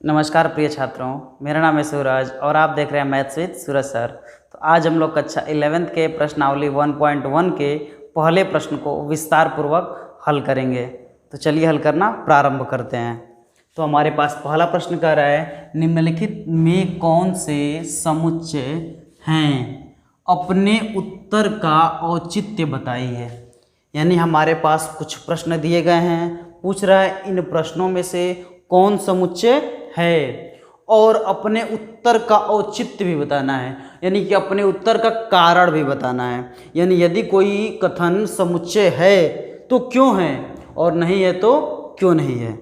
नमस्कार प्रिय छात्रों, मेरा नाम है सूरज और आप देख रहे हैं मैथ्स विद सूरज सर। तो आज हम लोग कक्षा 11th के प्रश्नावली 1.1 के पहले प्रश्न को विस्तार पूर्वक हल करेंगे। तो चलिए हल करना प्रारंभ करते हैं। तो हमारे पास पहला प्रश्न कह रहा है, निम्नलिखित में कौन से समुच्चय हैं, अपने उत्तर का औचित्य बताइए। यानी हमारे पास कुछ प्रश्न दिए गए हैं, पूछ रहा है इन प्रश्नों में से कौन समुच्चय है और अपने उत्तर का औचित्य भी बताना है, यानी कि अपने उत्तर का कारण भी बताना है। यानी यदि कोई कथन समुच्चय है तो क्यों है और नहीं है तो क्यों नहीं है।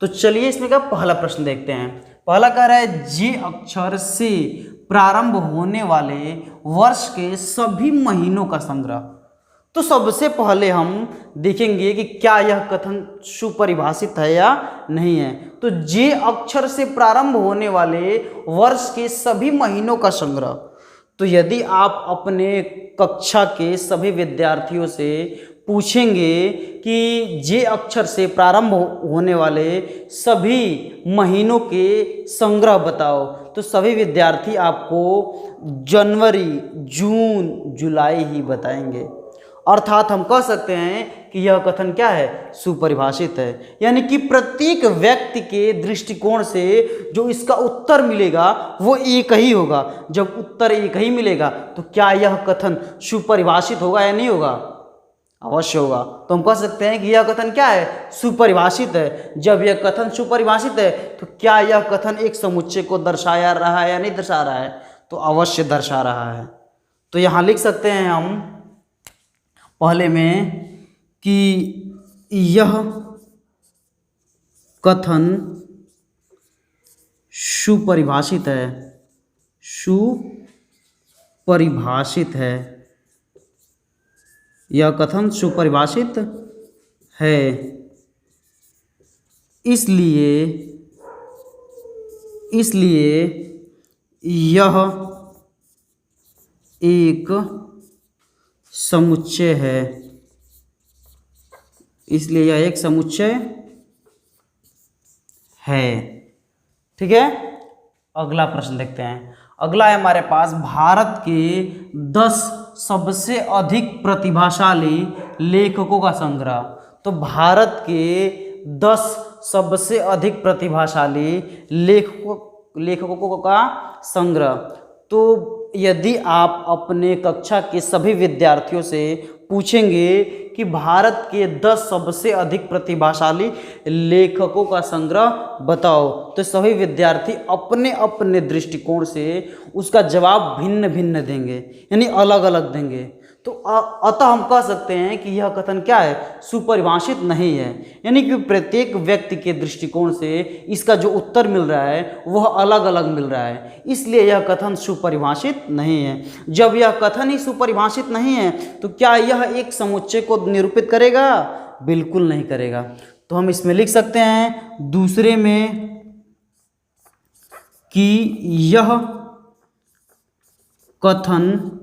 तो चलिए इसमें का पहला प्रश्न देखते हैं। पहला कह रहा है, जे अक्षर से प्रारंभ होने वाले वर्ष के सभी महीनों का संग्रह। तो सबसे पहले हम देखेंगे कि क्या यह कथन सुपरिभाषित है या नहीं है। तो जे अक्षर से प्रारंभ होने वाले वर्ष के सभी महीनों का संग्रह। तो यदि आप अपने कक्षा के सभी विद्यार्थियों से पूछेंगे कि जे अक्षर से प्रारंभ होने वाले सभी महीनों के संग्रह बताओ, तो सभी विद्यार्थी आपको जनवरी, जून, जुलाई ही बताएंगे। अर्थात हम कह सकते हैं कि यह कथन क्या है, सुपरिभाषित है। यानी कि प्रत्येक व्यक्ति के दृष्टिकोण से जो इसका उत्तर मिलेगा वो एक ही होगा। जब उत्तर एक ही मिलेगा तो क्या यह कथन सुपरिभाषित होगा या नहीं होगा? अवश्य होगा। तो हम कह सकते हैं कि यह कथन क्या है, सुपरिभाषित है। जब यह कथन सुपरिभाषित है तो क्या यह कथन एक समुच्चय को दर्शाया रहा है या नहीं दर्शा रहा है? तो अवश्य दर्शा रहा है। तो यहाँ लिख सकते हैं हम पहले में कि यह कथन सुपरिभाषित है, सुपरिभाषित है। यह कथन सुपरिभाषित है, इसलिए यह एक समुच्चय है, इसलिए यह एक समुच्चय है। ठीक है, अगला प्रश्न देखते हैं। अगला है हमारे पास, भारत के 10 सबसे अधिक प्रतिभाशाली लेखकों का संग्रह। तो भारत के 10 सबसे अधिक प्रतिभाशाली लेखकों का संग्रह। तो यदि आप अपने कक्षा के सभी विद्यार्थियों से पूछेंगे कि भारत के 10 सबसे अधिक प्रतिभाशाली लेखकों का संग्रह बताओ, तो सभी विद्यार्थी अपने अपने दृष्टिकोण से उसका जवाब भिन्न भिन्न देंगे, यानी अलग अलग देंगे। तो अतः हम कह सकते हैं कि यह कथन क्या है, सुपरिभाषित नहीं है। यानी कि प्रत्येक व्यक्ति के दृष्टिकोण से इसका जो उत्तर मिल रहा है वह अलग अलग मिल रहा है, इसलिए यह कथन सुपरिभाषित नहीं है। जब यह कथन ही सुपरिभाषित नहीं है तो क्या यह एक समुच्चय को निरूपित करेगा? बिल्कुल नहीं करेगा। तो हम इसमें लिख सकते हैं दूसरे में कि यह कथन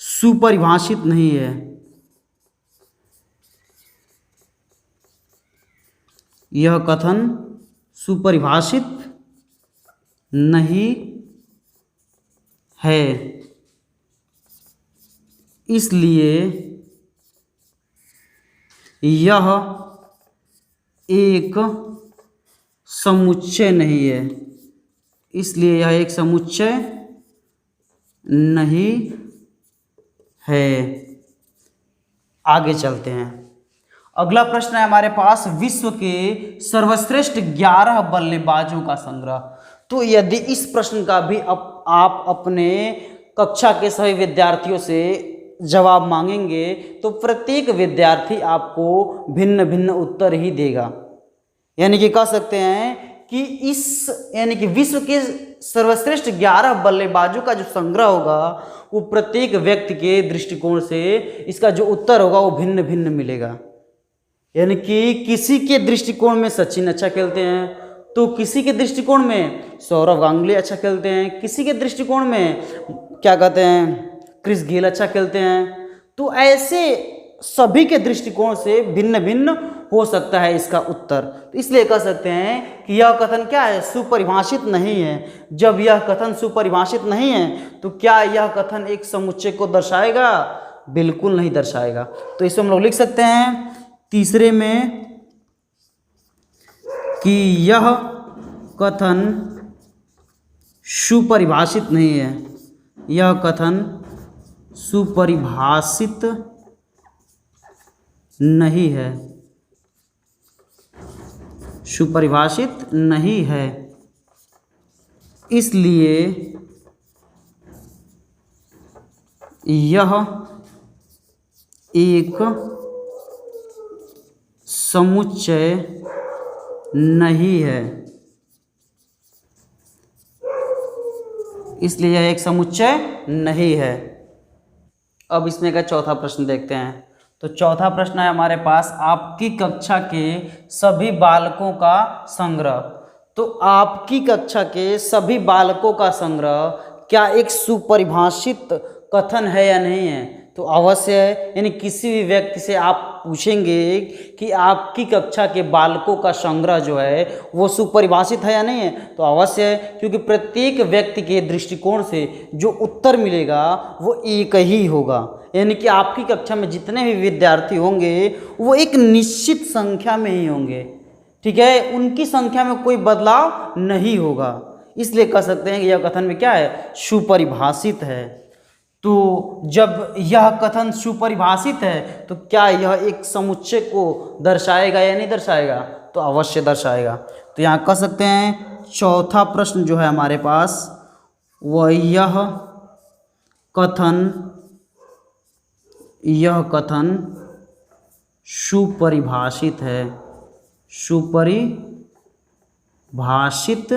सुपरिभाषित नहीं है, यह कथन सुपरिभाषित नहीं है, इसलिए यह एक समुच्चय नहीं है, इसलिए यह एक समुच्चय नहीं है। आगे चलते हैं। अगला प्रश्न है हमारे पास, विश्व के सर्वश्रेष्ठ 11 बल्लेबाजों का संग्रह। तो यदि इस प्रश्न का भी आप अपने कक्षा के सभी विद्यार्थियों से जवाब मांगेंगे तो प्रत्येक विद्यार्थी आपको भिन्न भिन्न उत्तर ही देगा। यानी कि कह सकते हैं कि विश्व के सर्वश्रेष्ठ 11 बल्लेबाजों का जो संग्रह होगा वो प्रत्येक व्यक्ति के दृष्टिकोण से इसका जो उत्तर होगा वो भिन्न भिन्न मिलेगा। यानी कि किसी के दृष्टिकोण में सचिन अच्छा खेलते हैं तो किसी के दृष्टिकोण में सौरव गांगुली अच्छा खेलते हैं, किसी के दृष्टिकोण में क्या कहते हैं क्रिस गेल अच्छा खेलते हैं। तो ऐसे सभी के दृष्टिकोण से भिन्न भिन्न हो सकता है इसका उत्तर। तो इसलिए कह सकते हैं कि यह कथन क्या है, सुपरिभाषित नहीं है। जब यह कथन सुपरिभाषित नहीं है तो क्या यह कथन एक समुच्चय को दर्शाएगा? बिल्कुल नहीं दर्शाएगा। तो इसमें हम लोग लिख सकते हैं तीसरे में कि यह कथन सुपरिभाषित नहीं है। यह कथन सुपरिभाषित नहीं है, सुपरिभाषित नहीं है, इसलिए यह एक समुच्चय नहीं है, इसलिए यह एक समुच्चय नहीं है। अब इसमें का चौथा प्रश्न देखते हैं। तो चौथा प्रश्न है हमारे पास, आपकी कक्षा के सभी बालकों का संग्रह। तो आपकी कक्षा के सभी बालकों का संग्रह क्या एक सुपरिभाषित कथन है या नहीं है? तो अवश्य है। यानी किसी भी व्यक्ति से आप पूछेंगे कि आपकी कक्षा के बालकों का संग्रह जो है वो सुपरिभाषित है या नहीं है, तो अवश्य है, क्योंकि प्रत्येक व्यक्ति के दृष्टिकोण से जो उत्तर मिलेगा वो एक ही होगा। यानी कि आपकी कक्षा में जितने भी विद्यार्थी होंगे वो एक निश्चित संख्या में ही होंगे, ठीक है, उनकी संख्या में कोई बदलाव नहीं होगा। इसलिए कह सकते हैं कि यह कथन में क्या है, सुपरिभाषित है। तो जब यह कथन सुपरिभाषित है तो क्या यह एक समुच्चय को दर्शाएगा या नहीं दर्शाएगा? तो अवश्य दर्शाएगा। तो यहाँ कह सकते हैं चौथा प्रश्न जो है हमारे पास वह यह कथन सुपरिभाषित है, सुपरिभाषित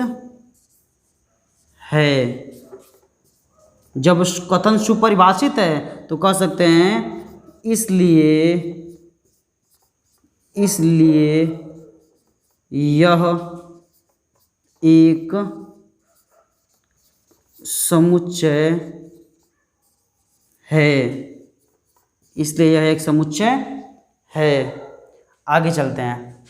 है। जब कथन सुपरिभाषित है तो कह सकते हैं इसलिए यह एक समुच्चय है, इसलिए यह एक समुच्चय है। आगे चलते हैं,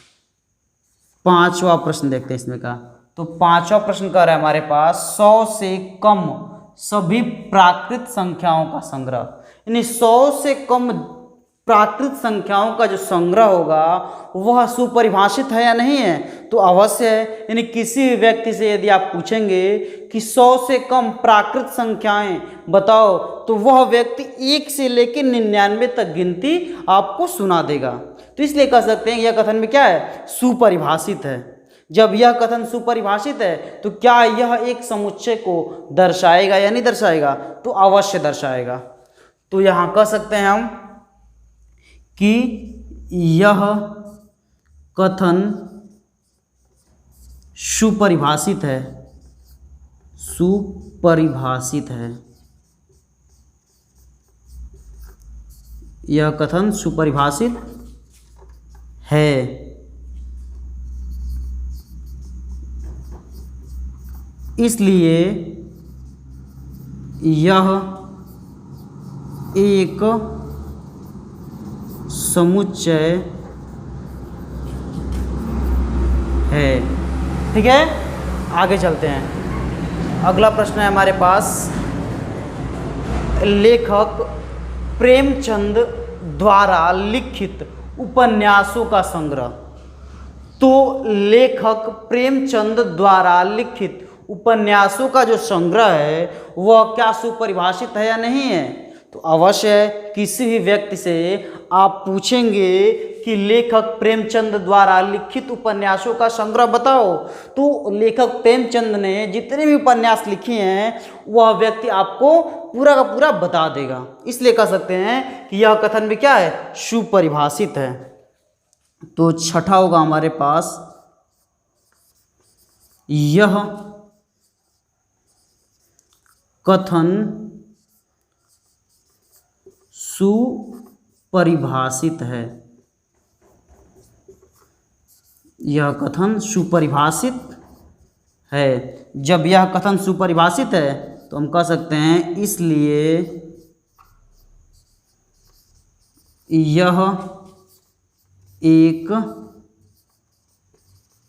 पांचवा प्रश्न देखते हैं इसमें का। तो पांचवा प्रश्न कह रहा है हमारे पास 100 से कम सभी प्राकृत संख्याओं का संग्रह। यानी 100 से कम प्राकृत संख्याओं का जो संग्रह होगा वह सुपरिभाषित है या नहीं है? तो अवश्य है। यानी किसी भी व्यक्ति से यदि आप पूछेंगे कि 100 से कम प्राकृत संख्याएं बताओ, तो वह व्यक्ति 1 से लेकर 99 तक गिनती आपको सुना देगा। तो इसलिए कह सकते हैं यह कथन में क्या है, सुपरिभाषित है। जब यह कथन सुपरिभाषित है तो क्या यह एक समुच्चय को दर्शाएगा या नहीं दर्शाएगा? तो अवश्य दर्शाएगा। तो यहाँ कह सकते हैं हम कि यह कथन सुपरिभाषित है, सुपरिभाषित है। यह कथन सुपरिभाषित है, इसलिए यह एक समुच्चय है। ठीक है, आगे चलते हैं। अगला प्रश्न है हमारे पास, लेखक प्रेमचंद द्वारा लिखित उपन्यासों का संग्रह। तो लेखक प्रेमचंद द्वारा लिखित उपन्यासों का जो संग्रह है वह क्या सुपरिभाषित है या नहीं है? तो अवश्य है। किसी भी व्यक्ति से आप पूछेंगे कि लेखक प्रेमचंद द्वारा लिखित उपन्यासों का संग्रह बताओ, तो लेखक प्रेमचंद ने जितने भी उपन्यास लिखे हैं वह व्यक्ति आपको पूरा का पूरा बता देगा। इसलिए कह सकते हैं कि यह कथन भी क्या है, सुपरिभाषित है। तो छठा होगा हमारे पास, यह कथन सुपरिभाषित है। यह कथन सुपरिभाषित है। जब यह कथन सुपरिभाषित है तो हम कह सकते हैं इसलिए यह एक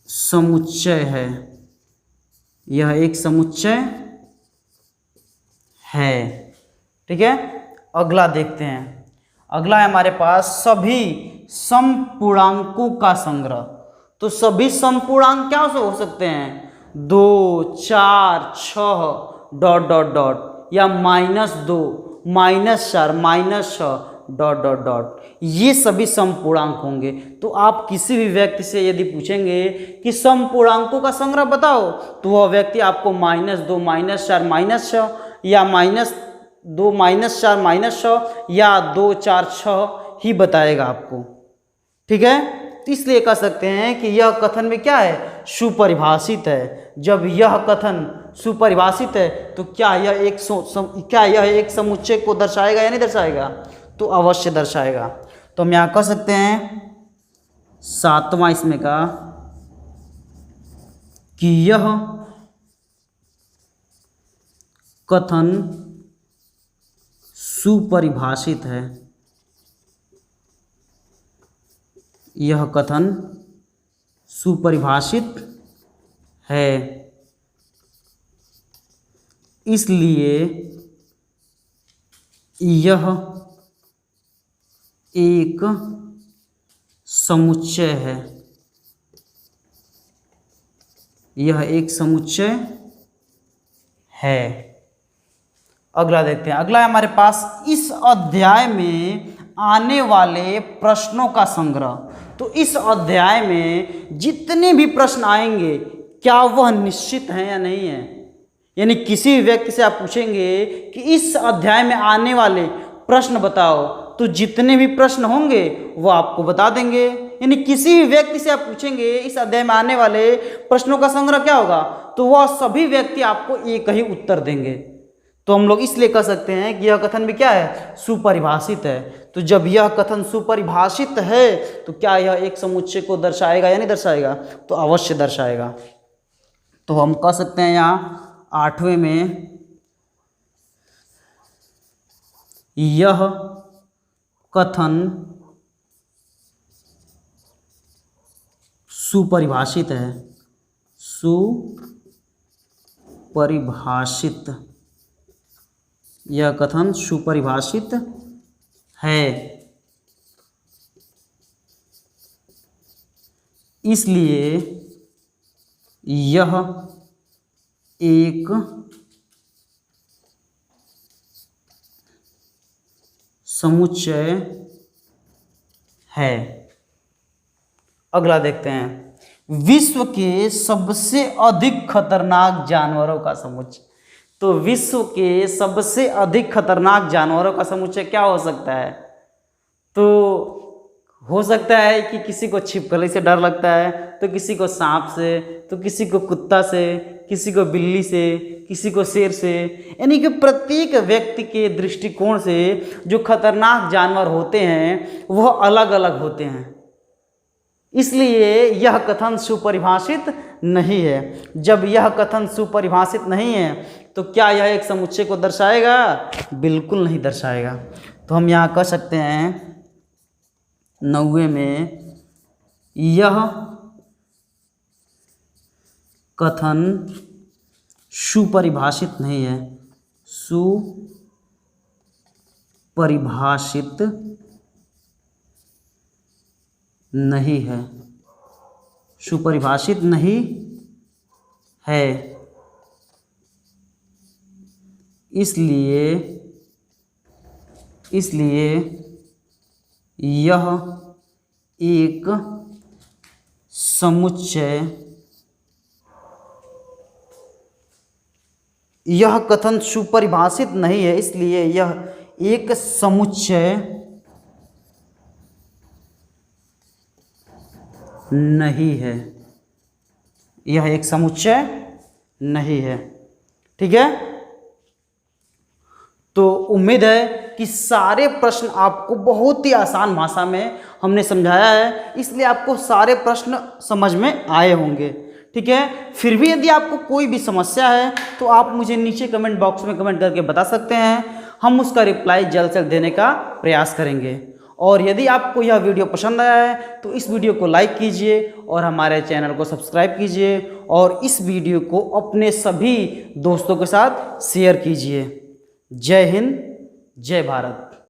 समुच्चय है। यह एक समुच्चय है। ठीक है, अगला देखते हैं। अगला है हमारे पास सभी समपूर्णांकों का संग्रह। तो सभी समपूर्णांक क्या हो सकते हैं? 2, 4, 6 डॉट डॉट डॉट, या -2, -4, -6 डॉट डॉट डॉट, ये सभी समपूर्णांक होंगे। तो आप किसी भी व्यक्ति से यदि पूछेंगे कि समपूर्णांकों का संग्रह बताओ, तो वह व्यक्ति आपको -2, -4, -6 या -2, -4, -6 या 2, 4, 6 ही बताएगा आपको। ठीक है, तो इसलिए कह सकते हैं कि यह कथन में क्या है? सुपरिभाषित है। जब यह कथन सुपरिभाषित है तो क्या यह एक समुच्चय को दर्शाएगा या नहीं दर्शाएगा? तो अवश्य दर्शाएगा। तो हम यहाँ कह सकते हैं 7वां इसमें का कि यह कथन सुपरिभाषित है। यह कथन सुपरिभाषित है, इसलिए यह एक समुच्चय है। यह एक समुच्चय है। अगला देखते हैं। अगला है हमारे पास इस अध्याय में आने वाले प्रश्नों का संग्रह। तो इस अध्याय में जितने भी प्रश्न आएंगे क्या वह निश्चित हैं या नहीं है? यानी किसी भी व्यक्ति से आप पूछेंगे कि इस अध्याय में आने वाले प्रश्न बताओ, तो जितने भी प्रश्न होंगे वो आपको बता देंगे। यानी किसी भी व्यक्ति से आप पूछेंगे इस अध्याय में आने वाले प्रश्नों का संग्रह क्या होगा, तो वह सभी व्यक्ति आपको एक ही उत्तर देंगे। तो हम लोग इसलिए कह सकते हैं कि यह कथन भी क्या है? सुपरिभाषित है। तो जब यह कथन सुपरिभाषित है तो क्या यह एक समुच्चय को दर्शाएगा या नहीं दर्शाएगा? तो अवश्य दर्शाएगा। तो हम कह सकते हैं यहाँ 8वें में यह कथन सुपरिभाषित है। सुपरिभाषित, यह कथन सुपरिभाषित है, इसलिए यह एक समुच्चय है। अगला देखते हैं। विश्व के सबसे अधिक खतरनाक जानवरों का समुच्चय। तो विश्व के सबसे अधिक खतरनाक जानवरों का समुच्चय क्या हो सकता है? तो हो सकता है कि किसी को छिपकली से डर लगता है, तो किसी को सांप से, तो किसी को कुत्ता से, किसी को बिल्ली से, किसी को शेर से। यानी कि प्रत्येक व्यक्ति के दृष्टिकोण से जो खतरनाक जानवर होते हैं वह अलग अलग होते हैं, इसलिए यह कथन सुपरिभाषित नहीं है। जब यह कथन सुपरिभाषित नहीं है तो क्या यह एक समुच्चय को दर्शाएगा? बिल्कुल नहीं दर्शाएगा। तो हम यहाँ कह सकते हैं 9वें में यह कथन सुपरिभाषित नहीं है। सुपरिभाषित नहीं है। सुपरिभाषित नहीं है, इसलिए यह एक समुच्चय, यह कथन सुपरिभाषित नहीं है, इसलिए यह एक समुच्चय नहीं है। यह एक समुच्चय नहीं है। ठीक है, तो उम्मीद है कि सारे प्रश्न आपको बहुत ही आसान भाषा में हमने समझाया है, इसलिए आपको सारे प्रश्न समझ में आए होंगे। ठीक है, फिर भी यदि आपको कोई भी समस्या है तो आप मुझे नीचे कमेंट बॉक्स में कमेंट करके बता सकते हैं। हम उसका रिप्लाई जल्द से जल्द देने का प्रयास करेंगे। और यदि आपको यह वीडियो पसंद आया है तो इस वीडियो को लाइक कीजिए और हमारे चैनल को सब्सक्राइब कीजिए और इस वीडियो को अपने सभी दोस्तों के साथ शेयर कीजिए। जय हिंद, जय भारत।